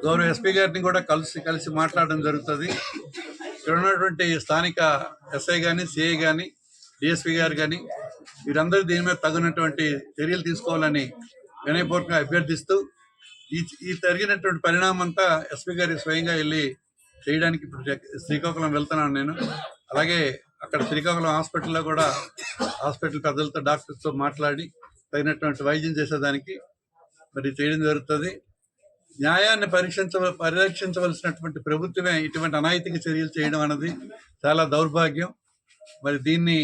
గౌరవ ఎస్పీ గారిని కూడా కలిసి మాట్లాడడం జరుగుతుంది. ఇక్కడ ఉన్నటువంటి స్థానిక ఎస్ఐ కానీ, సిఐ కానీ, డిఎస్పీ గారు కానీ వీరందరూ దీని మీద తగినటువంటి చర్యలు తీసుకోవాలని వినయపూర్వకంగా అభ్యర్థిస్తూ ఈ జరిగినటువంటి పరిణామం అంతా ఎస్పీ గారికి స్వయంగా వెళ్ళి చేయడానికి ఇప్పుడు శ్రీకాకుళం వెళ్తున్నాను నేను. అలాగే అక్కడ శ్రీకాకుళం హాస్పిటల్లో కూడా హాస్పిటల్ పెద్దలతో డాక్టర్స్తో మాట్లాడి తగినటువంటి వైద్యం చేసేదానికి మరి చేయడం జరుగుతుంది. న్యాయాన్ని పరిరక్షించవలసినటువంటి ప్రభుత్వమే ఇటువంటి అనైతిక చర్యలు చేయడం అన్నది చాలా దౌర్భాగ్యం. మరి దీన్ని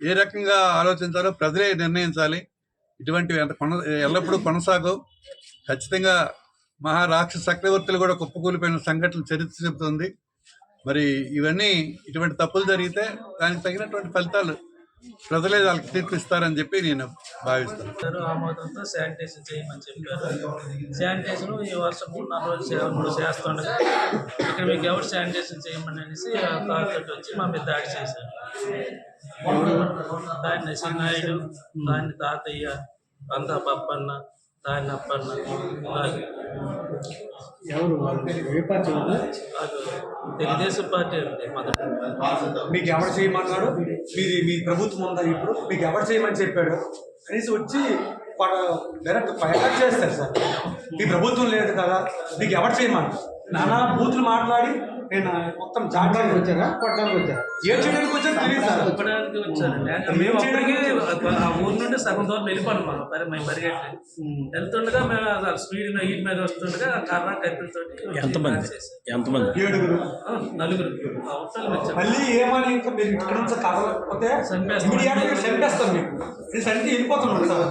ఏ రకంగా ఆలోచించాలో ప్రజలే నిర్ణయించాలి. ఇటువంటివి ఎల్లప్పుడూ కొనసాగవు. ఖచ్చితంగా మహారాక్షస చక్రవర్తులు కూడా కుప్పకూలిపోయిన సంఘటనలు చరిత్ర చెబుతుంది. మరి ఇవన్నీ ఇటువంటి తప్పులు జరిగితే దానికి తగినటువంటి ఫలితాలు ప్రజలే వాళ్ళకి తీర్పిస్తారని చెప్పి నేను భావిస్తాను. ఆమోదంతో శానిటైజేషన్ చేయమని చెప్పారు. శానిటైజేషన్ ఈ వర్షం 3-4 రోజులు చేస్తుండగా ఇక్కడ మీకు ఎవరు శానిటైజేషన్ చేయమని అనేసి తాతోటి వచ్చి మా మీద దాడి చేశారు. దాన్ని చిన్నాయుడు, దాన్ని తాతయ్య, అంతా పప్పన్న, దాన్ని అప్పన్న. తెలుగుదేశం పార్టీ అండి మొదట. మీకు ఎవరు చేయమన్నాడు? మీ ప్రభుత్వం ఉందా ఇప్పుడు? మీకు ఎవరు చేయమని చెప్పాడు? కనీసం వచ్చి డైరెక్ట్ అటాక్ చేస్తారు సార్. మీ ప్రభుత్వం లేదు కదా, మీకు ఎవరు చేయమన్నారు? నానా బూతులు మాట్లాడి నేను మొత్తం జాగ్రత్తగా వచ్చారా, కొట్టడానికి వచ్చారా, ఏం చేయడానికి వచ్చారో తెలియదు సార్. కొట్టడానికి వచ్చారండి. మేము అప్పటికి ఆ ఊరు నుండి సగం దూరం వెళ్ళిపోయాం. మేము పరిగెట్టి వెళ్తుండగా మేము స్పీడ్ ఈట్ మీద వస్తుండగా కర్ర కత్తితో ఎంతమంది? 7 నలుగురు మళ్ళీ ఏమని ఇంకా మీరు ఇక్కడ నుంచి కదలకపోతే చంపేస్తాం. మీకు అంటే వెళ్ళిపోతున్నాడు సార్.